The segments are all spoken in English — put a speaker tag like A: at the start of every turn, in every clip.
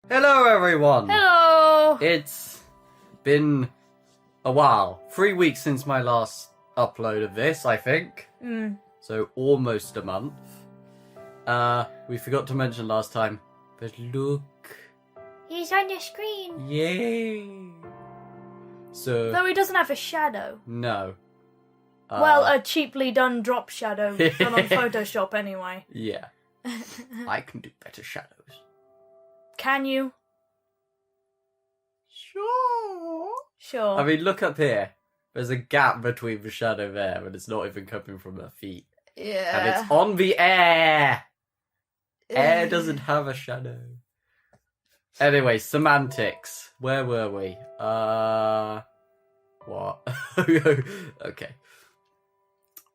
A: Hello, everyone!
B: Hello!
A: It's been a while. 3 weeks since my last upload of this, I think. So, almost a month. We forgot to mention last time, but look.
B: He's on your screen.
A: Yay! So...
B: Though he doesn't have a shadow.
A: No.
B: Well, a cheaply done drop shadow done on Photoshop anyway.
A: Yeah. I can do better shadows.
B: Can you? Sure.
A: I mean, look up here. There's a gap between the shadow there, and it's not even coming from her feet.
B: Yeah.
A: And it's on the air! Air doesn't have a shadow. Anyway, semantics. Where were we? What? Okay.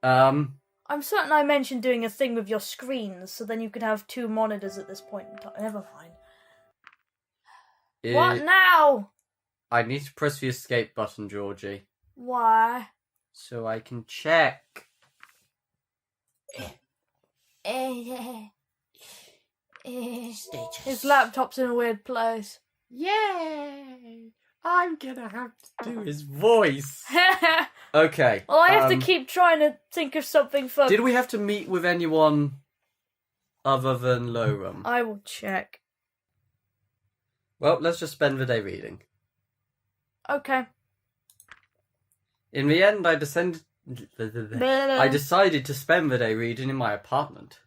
B: I'm certain I mentioned doing a thing with your screens, so then you could have two monitors at this point in time. Never mind. What now?
A: I need to press the escape button, Georgie.
B: Why?
A: So I can check.
B: His laptop's in a weird place.
A: Yay! I'm gonna have to do his voice. Okay.
B: Well, I have to keep trying to think of something for...
A: Did we have to meet with anyone other than Lorem?
B: I will check.
A: Well, let's just spend the day reading.
B: Okay.
A: In the end, I decided to spend the day reading in my apartment.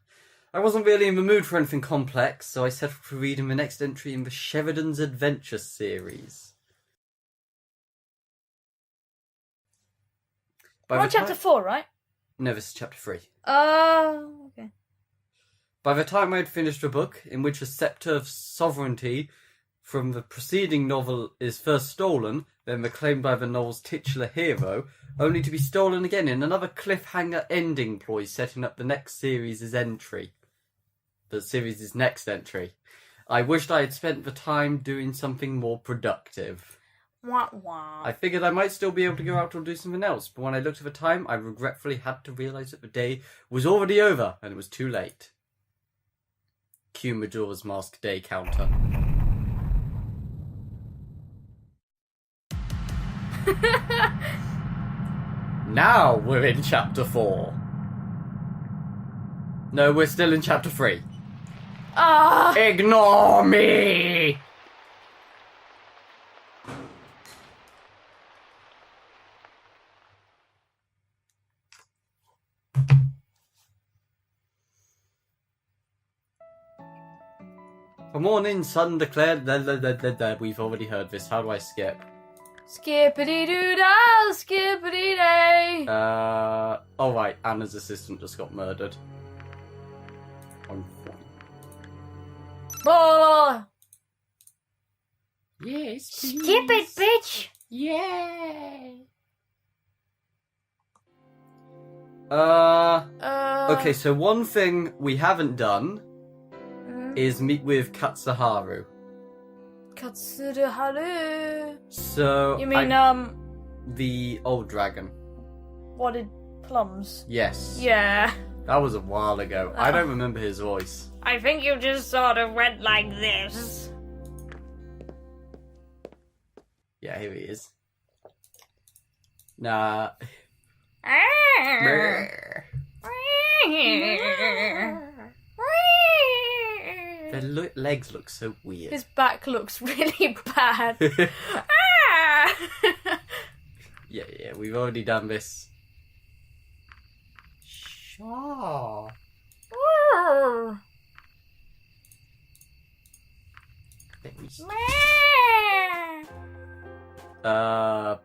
A: I wasn't really in the mood for anything complex, so I set off to reading the next entry in the Sheridan's Adventure series.
B: We're on chapter 4, right?
A: No, this is chapter 3.
B: Okay.
A: By the time I had finished the book, in which a sceptre of sovereignty from the preceding novel is first stolen, then reclaimed by the novel's titular hero, only to be stolen again in another cliffhanger ending ploy setting up the next series' entry. The series' next entry. I wished I had spent the time doing something more productive.
B: Wah, wah.
A: I figured I might still be able to go out or do something else, but when I looked at the time, I regretfully had to realise that the day was already over, and it was too late. Cue Majora's Mask day counter. Now we're in chapter 4. No, we're still in chapter 3. Ignore me! The morning sun declared... We've already heard this. How do I skip?
B: Skippity-doo-dah, skippity-day.
A: Oh right, Anna's assistant just got murdered.
B: Oh.
A: Yes, please.
B: Skip it, bitch!
A: Yay! Okay, so one thing we haven't done is meet with Katsuharu.
B: Katsuharu.
A: So
B: You mean,
A: the old dragon.
B: Wadded plums?
A: Yes.
B: Yeah.
A: That was a while ago. I don't remember his voice.
B: I think you just sort of went like this.
A: Yeah, here he is. Nah. Their legs look so weird.
B: His back looks really bad.
A: Yeah, we've already done this. Sure.
B: I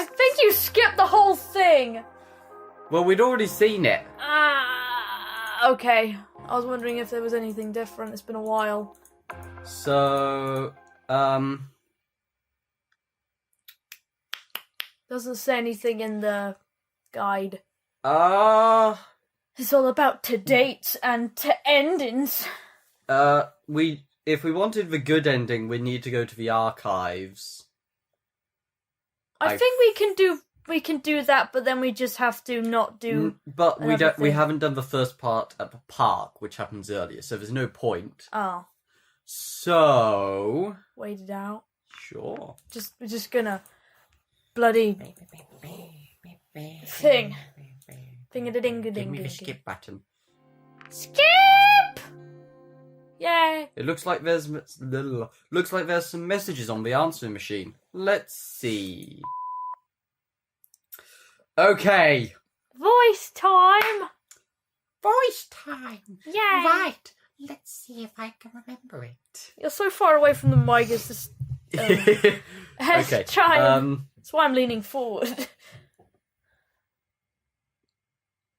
B: think you skipped the whole thing.
A: Well, we'd already seen it.
B: Okay. I was wondering if there was anything different. It's been a while.
A: So,
B: doesn't say anything in the guide.
A: It's
B: all about to dates and to endings.
A: If we wanted the good ending, we need to go to the archives.
B: I think we can do that, but then we just have to not do.
A: But we haven't done the first part at the park, which happens earlier, so there's no point.
B: Oh.
A: So...
B: Wait it out.
A: Sure.
B: We're just gonna bloody thing. Thing-a-ding-a-ding-a-ding.
A: Give me the skip button.
B: Skip! Yay.
A: It looks like there's some messages on the answering machine. Let's see. Okay.
B: Voice time.
A: Voice time.
B: Yay.
A: Right. Let's see if I can remember it.
B: You're so far away from the mic. It's just.
A: Okay.
B: Trying. That's why I'm leaning forward.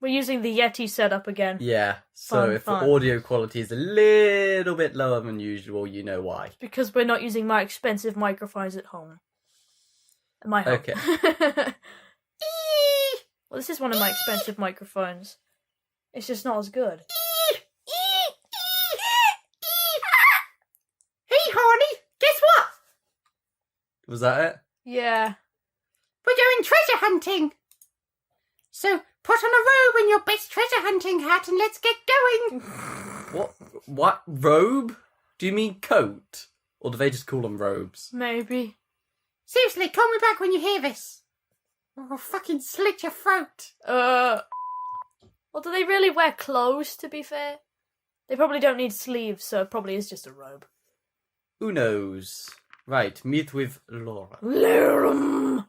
B: We're using the Yeti setup again.
A: Yeah. So if the audio quality is a little bit lower than usual, you know why.
B: Because we're not using my expensive microphones at home. At my home.
A: Okay.
B: Well, this is one of my expensive microphones. It's just not as good.
C: Hey, honey, guess what?
A: Was that it?
B: Yeah.
C: We're going treasure hunting. So put on a robe and your best treasure hunting hat and let's get going.
A: What? Robe? Do you mean coat? Or do they just call them robes?
B: Maybe.
C: Seriously, call me back when you hear this. Or I'll fucking slit your throat.
B: Well, do they really wear clothes, to be fair? They probably don't need sleeves, so it probably is just a robe.
A: Who knows? Right, meet with Laura.
B: Lorem!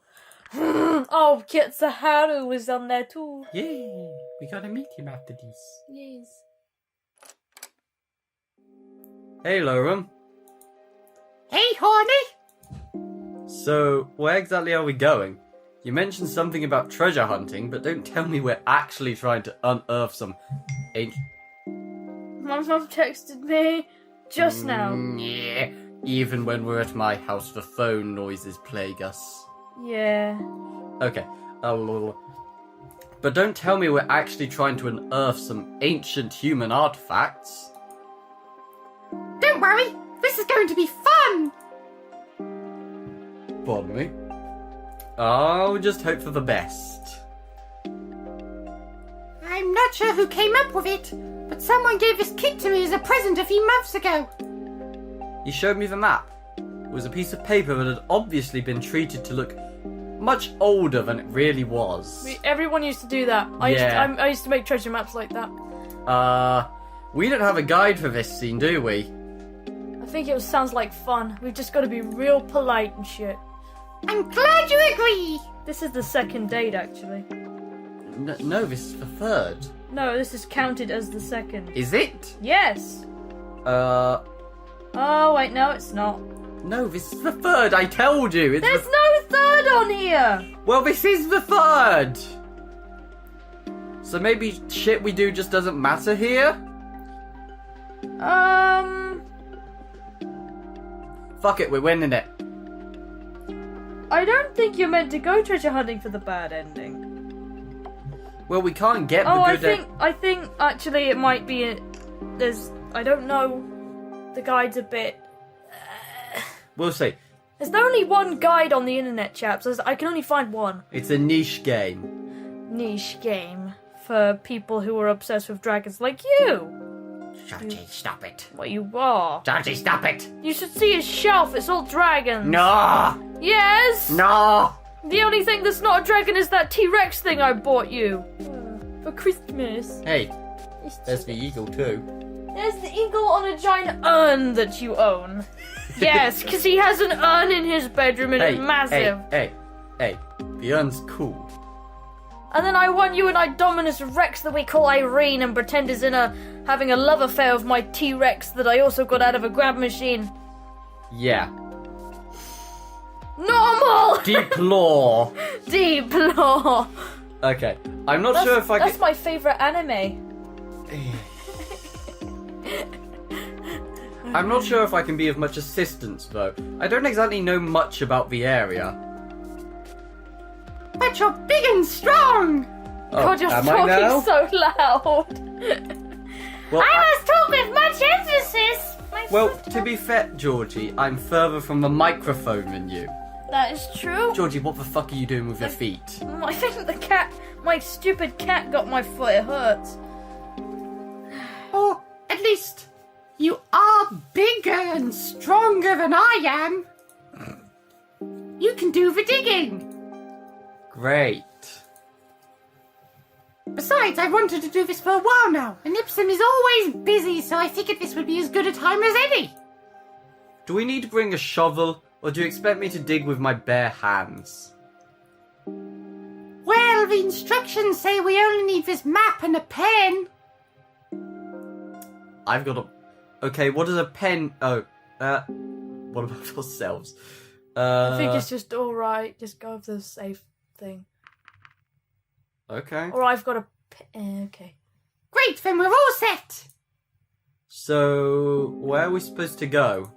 B: Oh, Kitsaharu was on there too.
A: Yay! We gotta meet him after this.
B: Yes.
A: Hey, Lorem.
C: Hey, honey.
A: So, where exactly are we going? You mentioned something about treasure hunting, but don't tell me we're actually trying to unearth some ancient...
B: My mum texted me just now.
A: Yeah. Even when we're at my house, the phone noises plague us.
B: Yeah.
A: Okay. But don't tell me we're actually trying to unearth some ancient human artifacts.
C: Don't worry, this is going to be fun.
A: Pardon me? I'll just hope for the best.
C: I'm not sure who came up with it, but someone gave this kit to me as a present a few months ago.
A: He showed me the map. It was a piece of paper that had obviously been treated to look much older than it really was.
B: Everyone used to do that. I used to make treasure maps like that.
A: We don't have a guide for this scene, do we?
B: I think it sounds like fun. We've just got to be real polite and shit.
C: I'm glad you agree.
B: This is the second date, actually.
A: No, this is the third.
B: No, this is counted as the second.
A: Is it?
B: Yes. Oh, wait, no, it's not.
A: No, this is the third, I told you.
B: There's no third on here.
A: Well, this is the third. So maybe shit we do just doesn't matter here? Fuck it, we're winning it.
B: I don't think you're meant to go treasure hunting for the bad ending.
A: Well, we can't get the good
B: I think actually it might be I don't know. The guide's a bit...
A: We'll see.
B: There's only one guide on the internet, chaps. I can only find one.
A: It's a niche game.
B: Niche game for people who are obsessed with dragons like you.
C: Georgie, stop it.
B: Well, you are.
C: Georgie, stop it.
B: You should see his shelf. It's all dragons.
C: No.
B: Yes.
C: No.
B: The only thing that's not a dragon is that T-Rex thing I bought you for Christmas.
A: Hey, there's the eagle too.
B: There's the eagle on a giant urn that you own. Yes, because he has an urn in his bedroom and it's massive.
A: Hey, the urn's cool.
B: And then I want you and Indominus Rex that we call Irene and pretend is having a love affair with my T-Rex that I also got out of a grab machine.
A: Yeah.
B: Normal!
A: Deplore.
B: Deplore.
A: Okay, I'm not sure if I
B: That's my favourite anime.
A: I'm not sure if I can be of much assistance, though. I don't exactly know much about the area.
C: But you're big and strong.
A: Oh,
B: God, you're
A: am I now?
B: talking so loud.
A: Well,
C: I must talk with much emphasis.
A: Well, to be fair, Georgie, I'm further from the microphone than you.
B: That is true.
A: Georgie, what the fuck are you doing with your feet?
B: I think my stupid cat got my foot. It hurts.
C: Or at least You are bigger and stronger than I am. You can do the digging.
A: Great.
C: Besides, I've wanted to do this for a while now, and Ipsum is always busy, so I figured this would be as good a time as any.
A: Do we need to bring a shovel, or do you expect me to dig with my bare hands?
C: Well, the instructions say we only need this map and a pen.
A: I've got a... Okay, what is a pen... Oh, what about ourselves?
B: I think it's just alright. Just go with the safe thing.
A: Okay.
B: Or I've got a... okay.
C: Great, then we're all set.
A: So, where are we supposed to go?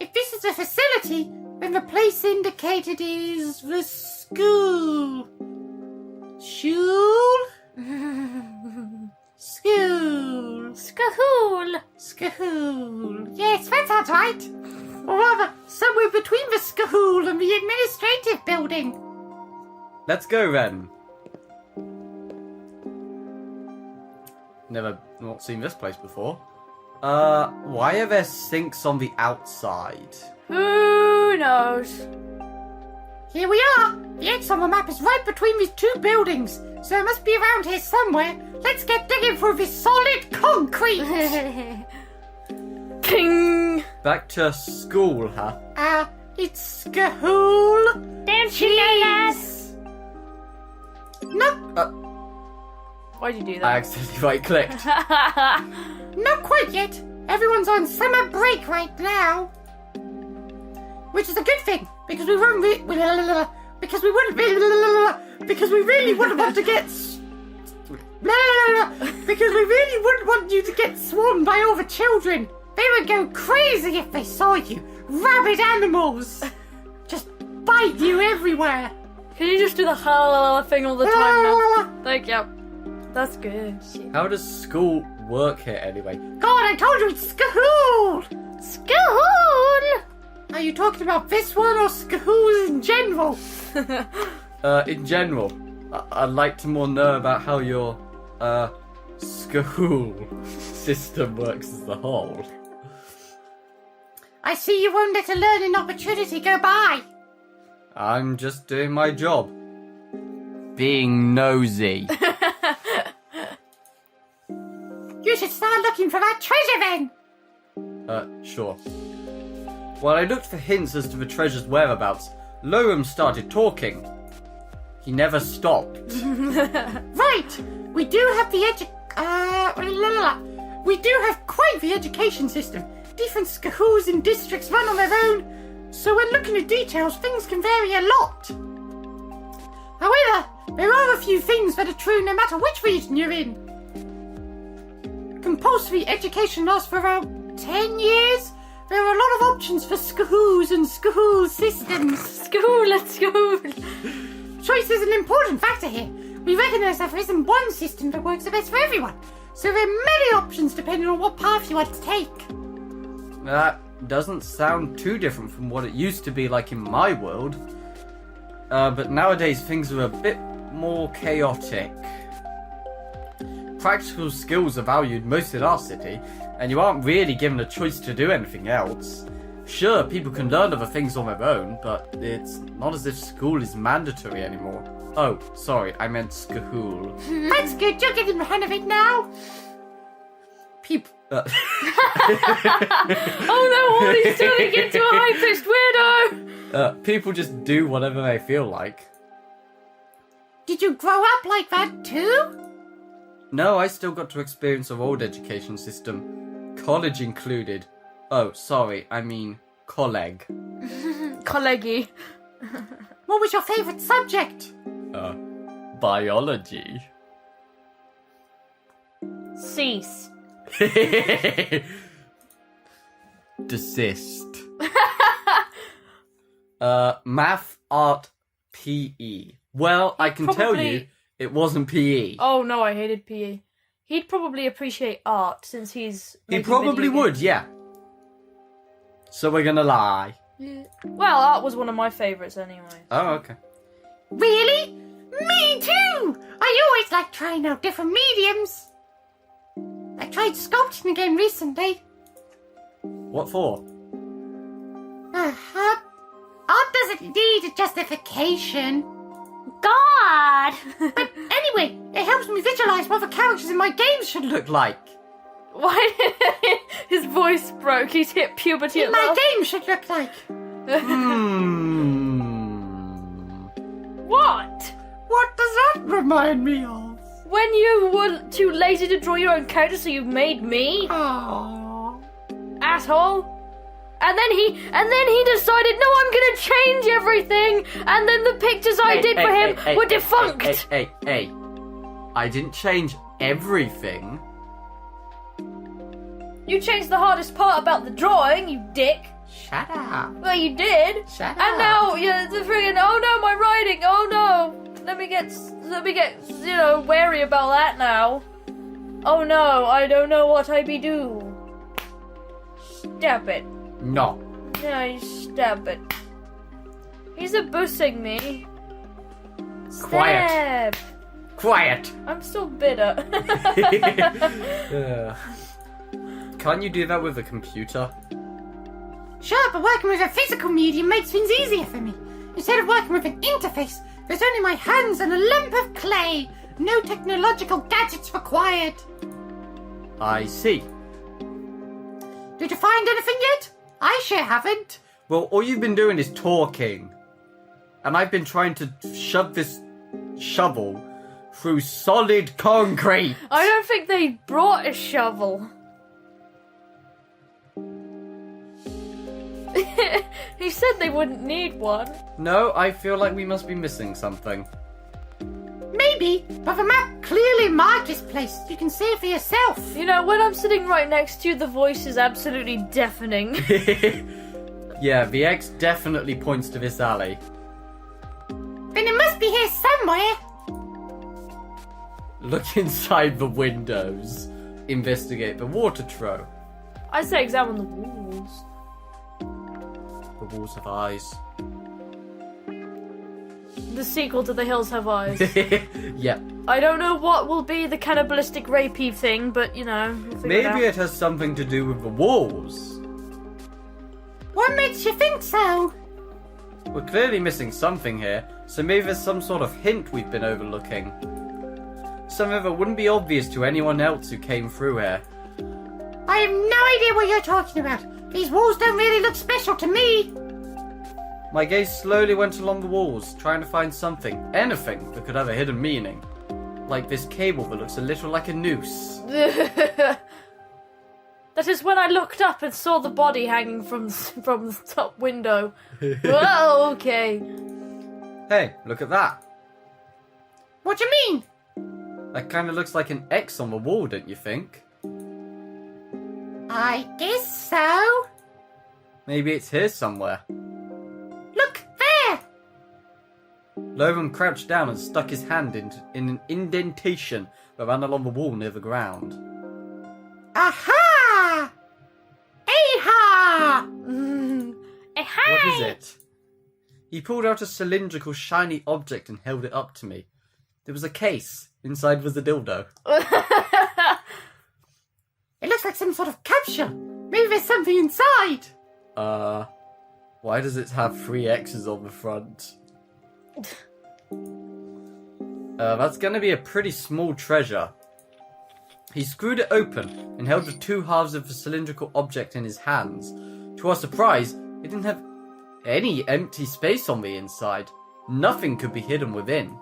C: If this is a facility, then the place indicated is the school. School? School.
B: Skahool!
C: School. Yes, that sounds right. Or rather, somewhere between the school and the administrative building.
A: Let's go then. Not seen this place before. Why are there sinks on the outside?
B: Who knows?
C: Here we are. The X on the map is right between these two buildings, so it must be around here somewhere. Let's get digging through this solid concrete.
B: King!
A: Back to school, huh?
C: It's school.
B: Don't you know that?
C: No,
B: Why'd you do
A: I
B: that?
A: accidentally right-clicked.
C: not quite yet. Everyone's on summer break right now, which is a good thing because we wouldn't really wouldn't want to get because we really wouldn't want you to get swarmed by all the children. They would go crazy if they saw you. Rabid animals just bite you everywhere.
B: Can you just do the ha thing all the time now? Thank you. That's good. Shit.
A: How does school work here anyway?
C: God, I told you it's school.
B: Skahool!
C: Are you talking about this one or schools in general?
A: In general, I'd like to more know about how your, school system works as a whole.
C: I see you won't let a learning opportunity go by.
A: I'm just doing my job. Being nosy.
C: You should start looking for that treasure then.
A: Sure. While I looked for hints as to the treasure's whereabouts, Lorem started talking. He never stopped.
C: Right, we do have the we do have quite the education system. Different schools and districts run on their own, so when looking at details, things can vary a lot. However, there are a few things that are true no matter which region you're in. Compulsory education lasts for around 10 years. There are a lot of options for schools and school systems.
B: School at school!
C: Choice is an important factor here. We recognise that there isn't one system that works the best for everyone, so there are many options depending on what path you want to take.
A: That doesn't sound too different from what it used to be like in my world. But nowadays things are a bit more chaotic. Practical skills are valued most in our city, and you aren't really given a choice to do anything else. Sure, people can learn other things on their own, but it's not as if school is mandatory anymore. Oh, sorry, I meant school.
C: That's good, you're getting the hang of it now.
A: People...
B: Oh no, Wally's turning into a high-pitched weirdo!
A: People just do whatever they feel like.
C: Did you grow up like that too?
A: No, I still got to experience our old education system. College included. Oh, sorry, I mean colleg.
B: Colleggy.
C: What was your favourite subject?
A: Biology.
B: Cease.
A: Desist. Math, art, PE. Well, I can tell you, it wasn't PE.
B: Oh no, I hated PE. He'd probably appreciate art since he's...
A: He
B: making
A: probably
B: video
A: would,
B: games.
A: yeah. So we're gonna lie.
B: Yeah. Well, art was one of my favourites anyway.
A: Oh, okay.
C: Really? Me too! I always like trying out different mediums. Like tried sculpting again recently.
A: What for?
C: Art doesn't need a justification.
B: God!
C: But anyway, it helps me visualize what the characters in my games should look like.
B: Why did his voice broke? He's hit puberty at
C: My
B: last.
C: games should look like.
B: What?
C: What does that remind me of?
B: When you were too lazy to draw your own character, so you made me,
C: Oh.
B: asshole. And then he decided, no, I'm gonna change everything. And then the pictures I did for him were defunct.
A: Hey. I didn't change everything.
B: You changed the hardest part about the drawing, you dick.
C: Shut up.
B: Well, you did.
C: Shut up.
B: And now you're the friggin', oh no, my writing, oh no. Let me get, wary about that now. Oh no, I don't know what I be do. Stop it.
A: No.
B: No, stop it. He's abusing me.
A: Quiet.
B: Stop.
A: Quiet.
B: I'm still bitter.
A: Can't you do that with a computer?
C: Sure, but working with a physical medium makes things easier for me. Instead of working with an interface, there's only my hands and a lump of clay. No technological gadgets required.
A: I see.
C: Did you find anything yet? I sure haven't.
A: Well, all you've been doing is talking. And I've been trying to shove this shovel through solid concrete.
B: I don't think they brought a shovel. He said they wouldn't need one.
A: No, I feel like we must be missing something.
C: Maybe, but the map clearly marked this place. You can see it for yourself.
B: You know, when I'm sitting right next to you, the voice is absolutely deafening.
A: Yeah, the X definitely points to this alley.
C: Then it must be here somewhere.
A: Look inside the windows. Investigate the water trough.
B: I say examine the walls.
A: The walls have eyes.
B: The sequel to The Hills Have Eyes.
A: Yep.
B: I don't know what will be the cannibalistic rapey thing, but you know, we'll figure it out.
A: Maybe it has something to do with the walls.
C: What makes you think so?
A: We're clearly missing something here, so maybe there's some sort of hint we've been overlooking. Something that wouldn't be obvious to anyone else who came through here.
C: I have no idea what you're talking about. These walls don't really look special to me.
A: My gaze slowly went along the walls, trying to find something, anything, that could have a hidden meaning. Like this cable that looks a little like a noose.
B: That is when I looked up and saw the body hanging from the top window. Well, okay.
A: Hey, look at that.
C: What do you mean?
A: That kind of looks like an X on the wall, don't you think?
C: I guess so.
A: Maybe it's here somewhere.
C: Look, there!
A: Lorem crouched down and stuck his hand in an indentation that ran along the wall near the ground.
C: Aha! Aha!
A: What is it? He pulled out a cylindrical, shiny object and held it up to me. There was a case. Inside was a dildo.
C: It looks like some sort of capsule. Maybe there's something inside.
A: Why does it have 3 X's on the front? That's gonna be a pretty small treasure. He screwed it open and held the 2 halves of the cylindrical object in his hands. To our surprise, it didn't have any empty space on the inside. Nothing could be hidden within.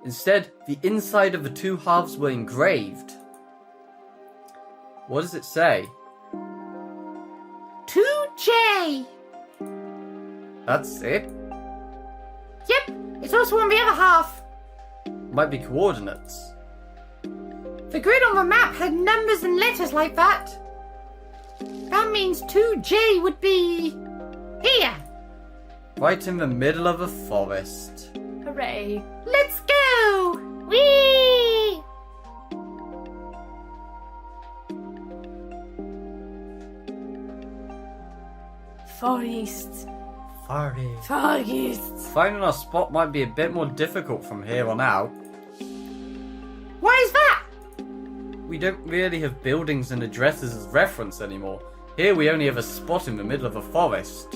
A: Instead, the inside of the 2 halves were engraved. What does it say?
C: 2J.
A: That's it?
C: Yep, it's also on the other half.
A: Might be coordinates.
C: The grid on the map had numbers and letters like that. That means 2J would be here.
A: Right in the middle of a forest.
B: Hooray.
C: Let's go!
B: Whee! Far East.
A: Forest.
B: Far East.
A: Finding our spot might be a bit more difficult from here on out.
C: Why is that?
A: we don't really have buildings and addresses as reference anymore. Here we only have a spot in the middle of a forest.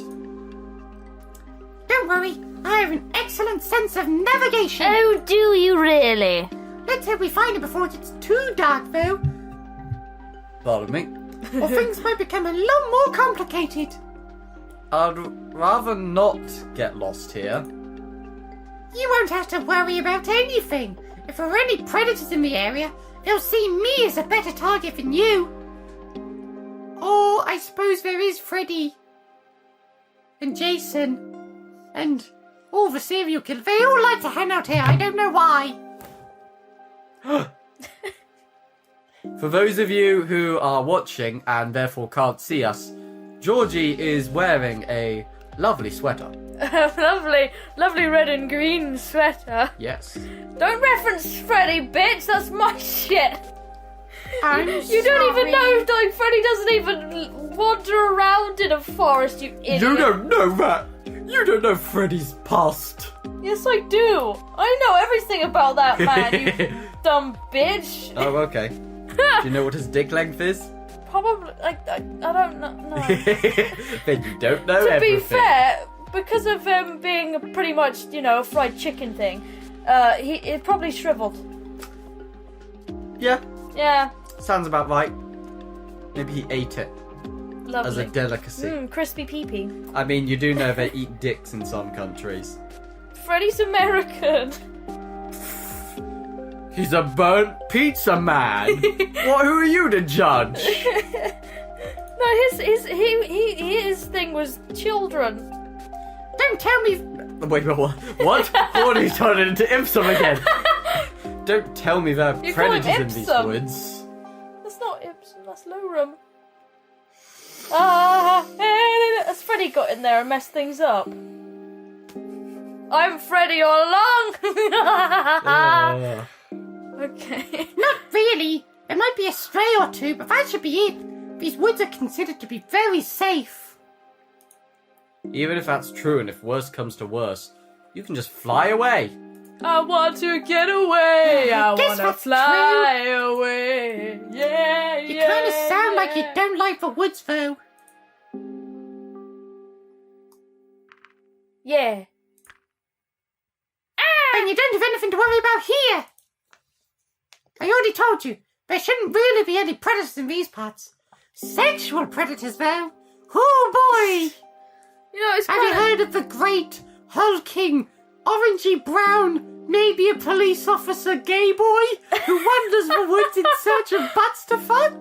C: Don't worry, I have an excellent sense of navigation.
B: Oh, do you really?
C: Let's hope we find it before it gets too dark, though.
A: Pardon me?
C: Or things might become a lot more complicated.
A: I'd rather not get lost here.
C: You won't have to worry about anything. If there are any predators in the area, they'll see me as a better target than you. Or I suppose there is Freddy. And Jason. And all the serial killers. They all like to hang out here. I don't know why.
A: For those of you who are watching and therefore can't see us, Georgie is wearing a lovely sweater.
B: lovely red and green sweater.
A: Yes.
B: Don't reference Freddy, bitch. That's my shit.
C: You
B: don't even know. Like Freddy doesn't even wander around in a forest. You idiot.
A: You don't know that. You don't know Freddy's past.
B: Yes, I do. I know everything about that man. You dumb bitch.
A: Oh, okay. Do you know what his dick length is?
B: Probably. I don't know. No.
A: Then you don't know
B: To
A: everything.
B: be fair, because of him being pretty much, a fried chicken thing, it probably shriveled.
A: Yeah,
B: Yeah,
A: sounds about right. Maybe he ate it
B: lovely.
A: as a delicacy.
B: Crispy pee-pee.
A: I mean, you do know they eat dicks in some countries.
B: Freddy's American.
A: He's a burnt pizza man. Who are you to judge?
B: No, his thing was children.
C: Don't tell me.
A: Wait, what? What are you turning into Ipsum again? Don't tell me there are
B: You call him
A: predators in these
B: Ipsum.
A: woods.
B: That's not Ipsum, that's Lorem. Has Freddy got in there and messed things up? I'm Freddy all along! Okay.
C: Not really. There might be a stray or two, but that should be it. These woods are considered to be very safe.
A: Even if that's true, and if worse comes to worse, you can just fly away.
B: I want to get away. I
C: Guess
B: want to
C: what's
B: fly away. Yeah,
C: You kind of sound like you don't like the woods, though.
B: Yeah.
C: And you don't have anything to worry about here. I already told you, there shouldn't really be any predators in these parts. Sexual predators, though. Oh, boy.
B: It's
C: Have you heard of the great, hulking, orangey brown, maybe a police officer gay boy who wanders the woods in search of butts to fuck?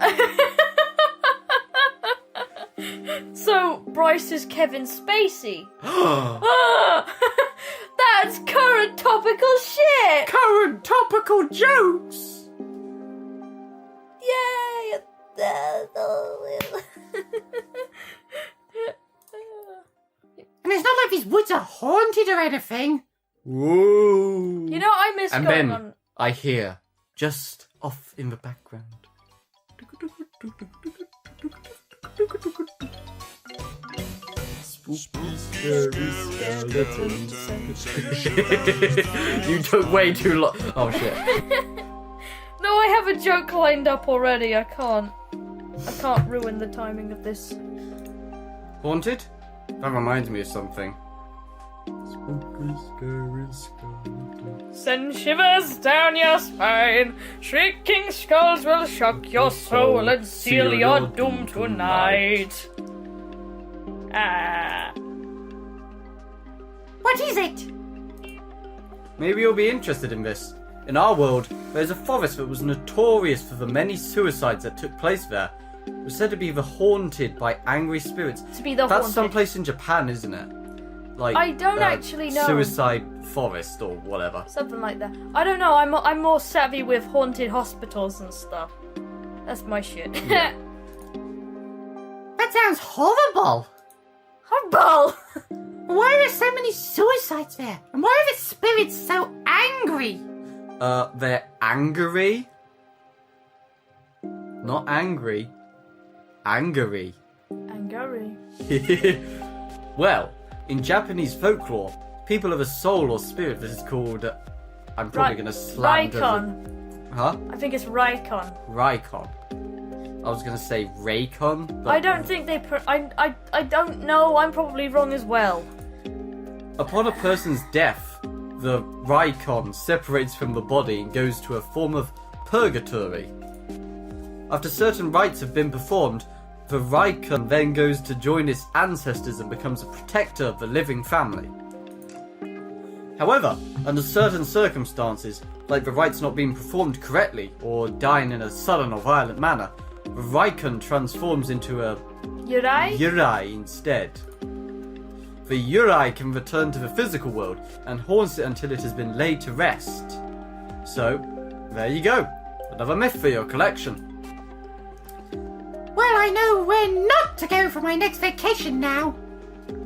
B: So, Bryce is Kevin Spacey. That's current topical shit!
C: Current topical jokes.
B: Yay!
C: And it's not like these woods are haunted or anything.
A: Whoa.
B: I miss
A: And
B: going
A: then
B: on...
A: I hear, just off in the background. Spooky, scary skeletons. You took way too long. Oh shit.
B: No, I have a joke lined up already. I can't ruin the timing of this.
A: Haunted? That reminds me of something. Spooky, scary skeletons.
B: Send shivers down your spine. Shrieking skulls will shock your soul and seal your doom tonight.
C: What is it?
A: Maybe you'll be interested in this. In our world, there's a forest that was notorious for the many suicides that took place there. It was said to be haunted by angry spirits.
B: To be the
A: That's
B: haunted.
A: someplace in Japan, isn't it? Like
B: I don't actually know.
A: Suicide forest or whatever.
B: Something like that. I don't know. I'm more savvy with haunted hospitals and stuff. That's my shit.
A: Yeah.
C: That sounds horrible.
B: Horrible.
C: Why are there so many suicides there? And why are the spirits so angry?
A: They're angry? Not angry. Angry.
B: Angry.
A: Well, in Japanese folklore, people have a soul or spirit that is called... I'm probably going to slander...
B: Raikon.
A: Huh?
B: I think it's Raycon.
A: Raycon. I was gonna say Raycon, but
B: I don't think they. I don't know. I'm probably wrong as well.
A: upon a person's death, the Raycon separates from the body and goes to a form of purgatory. After certain rites have been performed, the Raycon then goes to join its ancestors and becomes a protector of the living family. However, under certain circumstances, like the rites not being performed correctly or dying in a sudden or violent manner, the Raycon transforms into a
B: Yurai?
A: Yurai instead. The Yurai can return to the physical world and haunts it until it has been laid to rest. So, there you go. Another myth for your collection.
C: Well, I know where not to go for my next vacation now.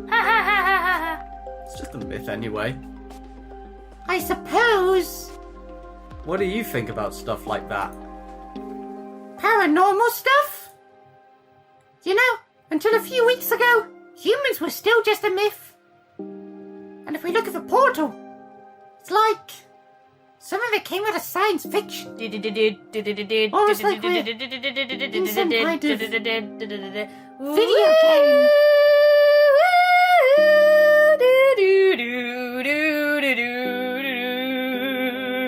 B: Ha ha ha ha ha.
A: It's just a myth anyway.
C: I suppose.
A: What do you think about stuff like that?
C: Paranormal stuff? You know, until a few weeks ago, humans were still just a myth. And if we look at the portal, it's like some of it came out of science fiction. Almost like we're in some kind of video game.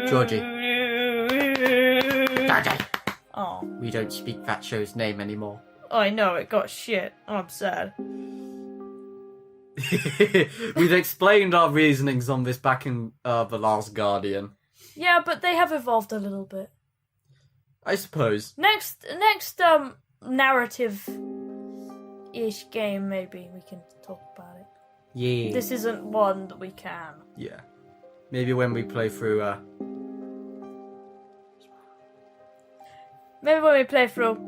A: Georgie. Georgie.
B: Oh,
A: We don't speak that show's name anymore.
B: I know, it got shit. I'm sad.
A: We've explained our reasonings on this back in The Last Guardian.
B: Yeah, but they have evolved a little bit.
A: I suppose.
B: Next narrative-ish game, maybe we can talk about it.
A: Yeah.
B: This isn't one that we can.
A: Yeah. Maybe when we play through,
B: Maybe when we play through.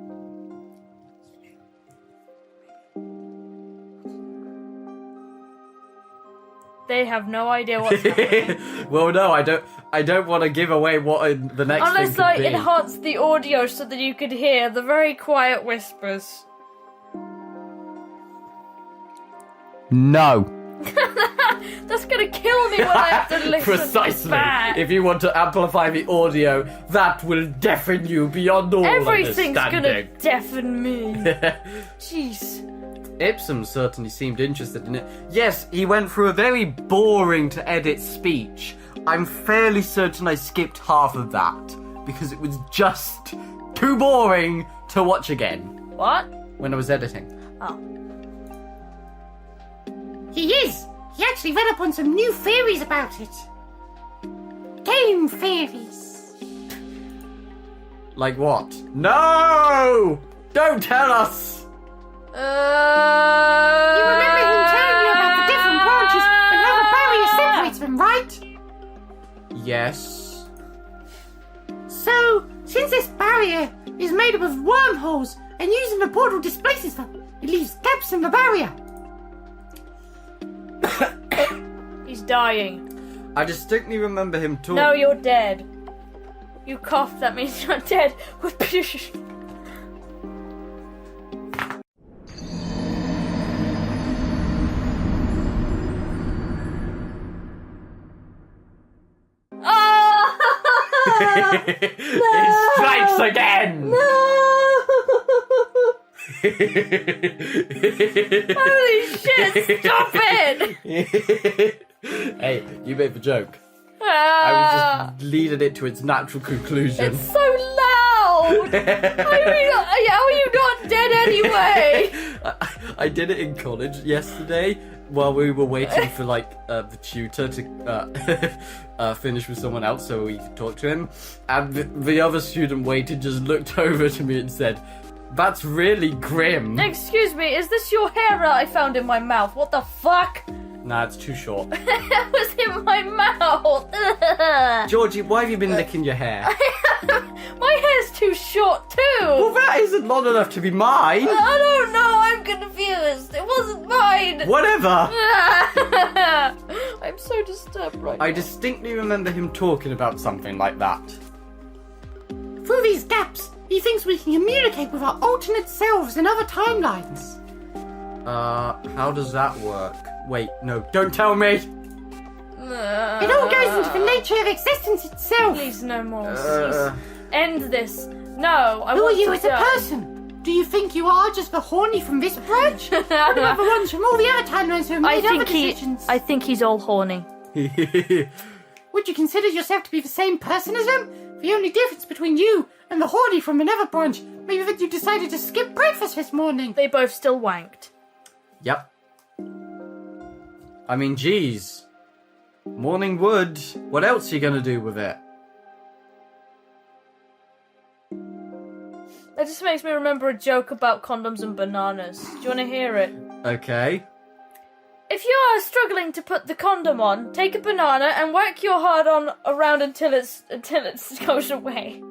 B: They have no idea what's happening.
A: Well, no, I don't want to give away what the next thing
B: Unless
A: could
B: I
A: be.
B: enhance the audio so that you could hear the very quiet whispers.
A: No.
B: That's gonna kill me when I have to listen
A: Precisely.
B: back.
A: If you want to amplify the audio, that will deafen you beyond all
B: Everything's
A: understanding.
B: gonna deafen me. Jeez.
A: Ipsum certainly seemed interested in it. Yes, he went through a very boring to edit speech. I'm fairly certain I skipped half of that because it was just too boring to watch again
B: What?
A: when I was editing.
B: Oh.
C: He is. He actually read up on some new theories about it. Game theories.
A: Like what? No! Don't tell us!
C: You remember him telling you about the different branches and how the barrier separates them, right?
A: Yes.
C: So, since this barrier is made up of wormholes and using the portal displaces them, it leaves gaps in the barrier.
B: He's dying.
A: I distinctly remember him talking.
B: No, you're dead. You coughed, that means you're dead.
A: It strikes again!
B: Holy shit, stop it!
A: Hey, you made the joke. I was just leading it to its natural conclusion.
B: It's so loud! How are you not dead anyway?
A: I did it in college yesterday while we were waiting for the tutor to finish with someone else so we could talk to him, and the other student waited, just looked over to me and said, "That's really grim."
B: Excuse me, is this your hair that I found in my mouth? What the fuck?
A: Nah, it's too short.
B: It was in my mouth.
A: Georgie, why have you been licking your hair?
B: My hair's too short too.
A: Well, that isn't long enough to be mine.
B: I don't know, I'm confused. It wasn't mine.
A: Whatever.
B: I'm so disturbed right now.
A: I distinctly remember him talking about something like that.
C: Through these gaps, he thinks we can communicate with our alternate selves in other timelines.
A: How does that work? Wait, no, don't tell me!
C: It all goes into the nature of existence itself.
B: Please no more. end this. No, I
C: Who are
B: want
C: you
B: to
C: as a
B: die.
C: person? Do you think you are just the horny from this branch? What about the ones from all the other timelines who have made other decisions?
B: I think he's all horny.
C: Would you consider yourself to be the same person as them? The only difference between you and the horny from another branch may be that you decided to skip breakfast this morning.
B: They both still wanked.
A: Yep. I mean, geez. Morning wood. What else are you gonna do with it?
B: That just makes me remember a joke about condoms and bananas. Do you want to hear it?
A: Okay.
B: If you are struggling to put the condom on, take a banana and whack your hard on around until it goes away.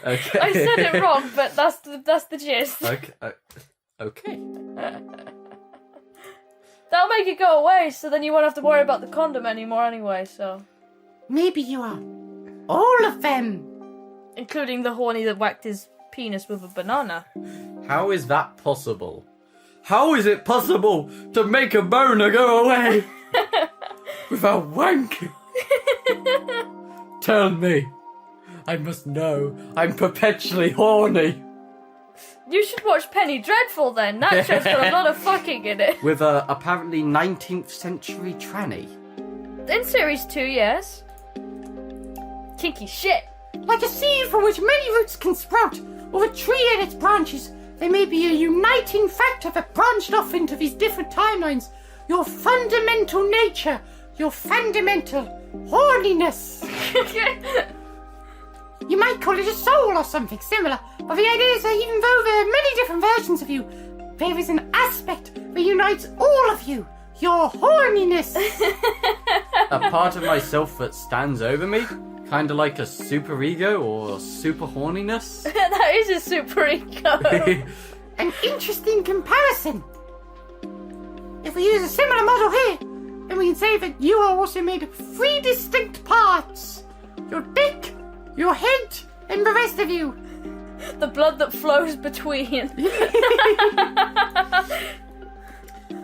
A: Okay.
B: I said it wrong, but that's the gist.
A: Okay. Okay.
B: That'll make it go away, so then you won't have to worry about the condom anymore anyway, so...
C: Maybe you are. All of them.
B: Including the horny that whacked his penis with a banana.
A: How is that possible? How is it possible to make a boner go away without wanking? Tell me. I must know. I'm perpetually horny.
B: You should watch Penny Dreadful then. That show's got a lot of fucking in it.
A: With a apparently 19th century tranny.
B: In series 2, yes. Kinky shit.
C: Like a seed from which many roots can sprout, or a tree and its branches, there may be a uniting factor that branched off into these different timelines. Your fundamental nature, your fundamental horniness. You might call it a soul or something similar, but the idea is that even though there are many different versions of you, there is an aspect that unites all of you. Your horniness.
A: A part of myself that stands over me? Kind of like a super ego or super horniness?
B: That is a super ego.
C: An interesting comparison. If we use a similar model here, then we can say that you are also made of 3 distinct parts. Your dick, your head, and the rest of you.
B: The blood that flows between.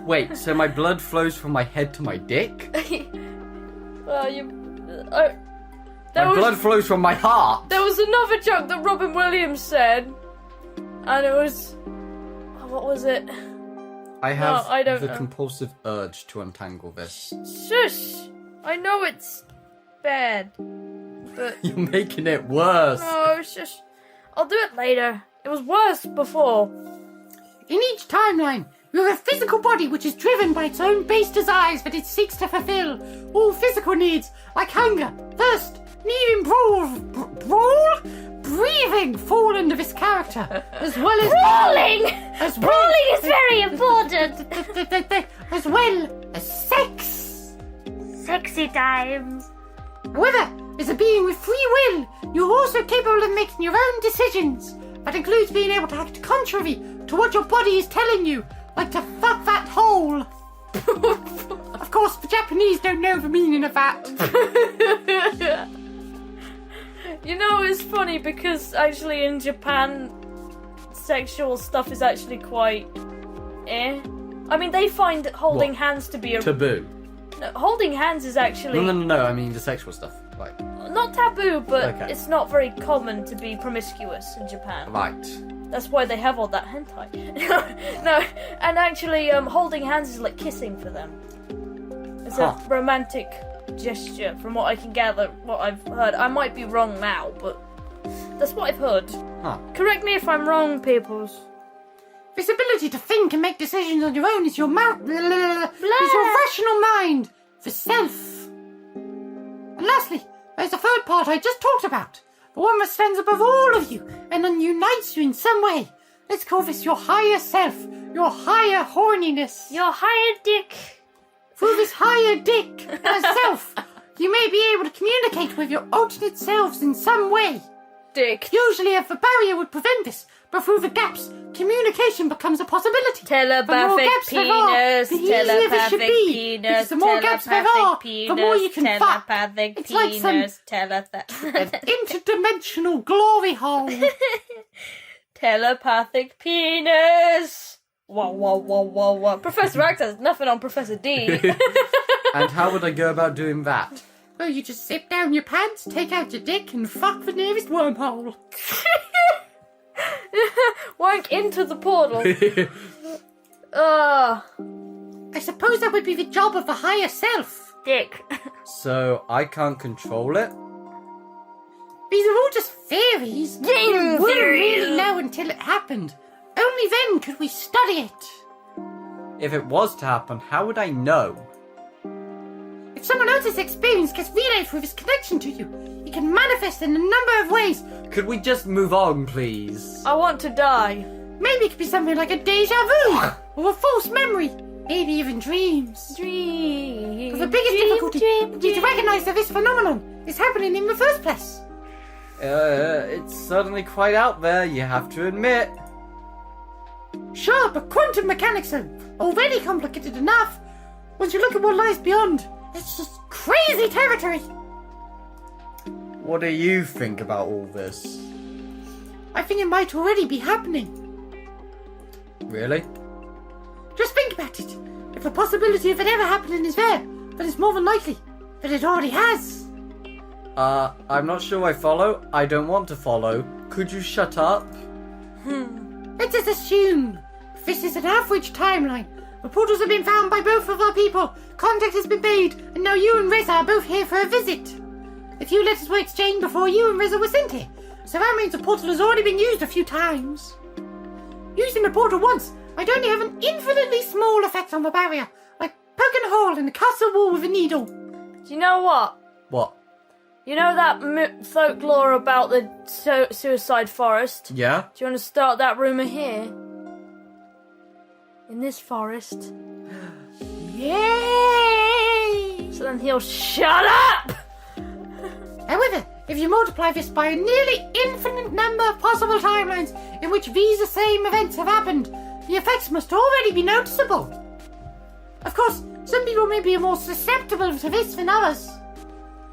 A: Wait, so my blood flows from my head to my dick?
B: Well,
A: My blood flows from my heart!
B: There was another joke that Robin Williams said, and it was... oh, what was it?
A: I have
B: I don't
A: the
B: know.
A: compulsive urge to untangle this.
B: Shush! I know it's bad, but...
A: You're making it worse!
B: No, shush. I'll do it later. It was worse before.
C: In each timeline, you have a physical body which is driven by its own base desires that it seeks to fulfill. All physical needs, like hunger, thirst, needing breathing, fall under this character, as well as
B: Brawling! Brawling is very important!
C: as well as sex.
B: Sexy times.
C: However, as a being with free will, you're also capable of making your own decisions. That includes being able to act contrary to what your body is telling you, like to fuck that hole. Of course, the Japanese don't know the meaning of that.
B: You know, it's funny because actually in Japan, sexual stuff is actually quite I mean, they find holding hands to be a...
A: Taboo.
B: No, holding hands is actually...
A: No, I mean the sexual stuff. Like,
B: not taboo, but
A: Okay.
B: it's not very common to be promiscuous in Japan.
A: right.
B: That's why they have all that hentai. No, and actually, holding hands is like kissing for them. It's a romantic gesture, from what I can gather, what I've heard. I might be wrong now, but that's what I've heard.
A: Huh.
B: Correct me if I'm wrong, peoples.
C: This ability to think and make decisions on your own is your is your rational mind, the self. And lastly, there's the third part I just talked about. The one that stands above all of you and then unites you in some way. Let's call this your higher self, your higher horniness.
B: Your higher dick.
C: Through this higher dick and self, you may be able to communicate with your alternate selves in some way.
B: Dick.
C: Usually if a barrier would prevent this, but through the gaps, communication becomes a possibility.
B: Telepathic penis, telepathic penis,
C: because the more gaps there are, the more you can fuck.
B: telepathic
C: It's like some
B: penis,
C: an interdimensional glory hole.
B: telepathic penis. Whoa. Professor X has nothing on Professor D.
A: And how would I go about doing that?
C: Well, you just zip down your pants, take out your dick, and fuck the nearest wormhole.
B: Wank into the portal.
C: I suppose that would be the job of the higher self.
B: Dick.
A: So I can't control it?
C: These are all just theories. We wouldn't really know until it happened. Only then could we study it.
A: If it was to happen, how would I know?
C: If someone else's experience gets relayed through this connection to you, it can manifest in a number of ways.
A: Could we just move on, please?
B: I want to die.
C: Maybe it could be something like a deja vu, or a false memory, maybe even dreams.
B: Dream.
C: But the biggest difficulty would be to recognise that this phenomenon is happening in the first place.
A: It's certainly quite out there, you have to admit.
C: Sure, but quantum mechanics are already complicated enough. Once you look at what lies beyond, it's just crazy territory.
A: What do you think about all this?
C: I think it might already be happening.
A: Really?
C: Just think about it. If the possibility of it ever happening is there, then it's more than likely that it already has.
A: I'm not sure I follow. I don't want to follow. Could you shut up?
C: Let's just assume this is an average timeline. The portals have been found by both of our people. Contact has been made, and now you and Reza are both here for a visit. A few letters were exchanged before you and Reza were sent here, so that means the portal has already been used a few times. Using the portal once might only have an infinitely small effect on the barrier, like poking a hole in the castle wall with a needle.
B: Do you know what?
A: What?
B: You know that folklore about the suicide forest?
A: Yeah?
B: Do you want to start that rumour here? In this forest?
C: Yay!
B: So then he'll shut up!
C: However, if you multiply this by a nearly infinite number of possible timelines in which these same events have happened, the effects must already be noticeable. Of course, some people may be more susceptible to this than others.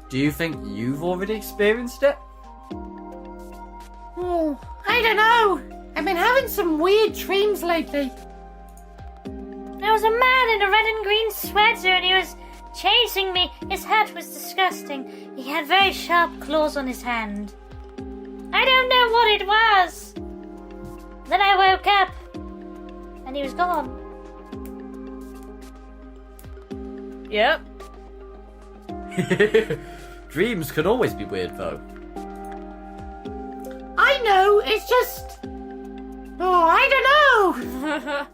A: Do you think you've already experienced it?
C: Oh, I don't know. I've been having some weird dreams lately.
D: There was a man in a red and green sweater and he was chasing me. His hat was disgusting. He had very sharp claws on his hand. I don't know what it was. Then I woke up and he was gone.
B: Yep.
A: Dreams can always be weird, though.
C: I know, it's just... Oh, I don't know.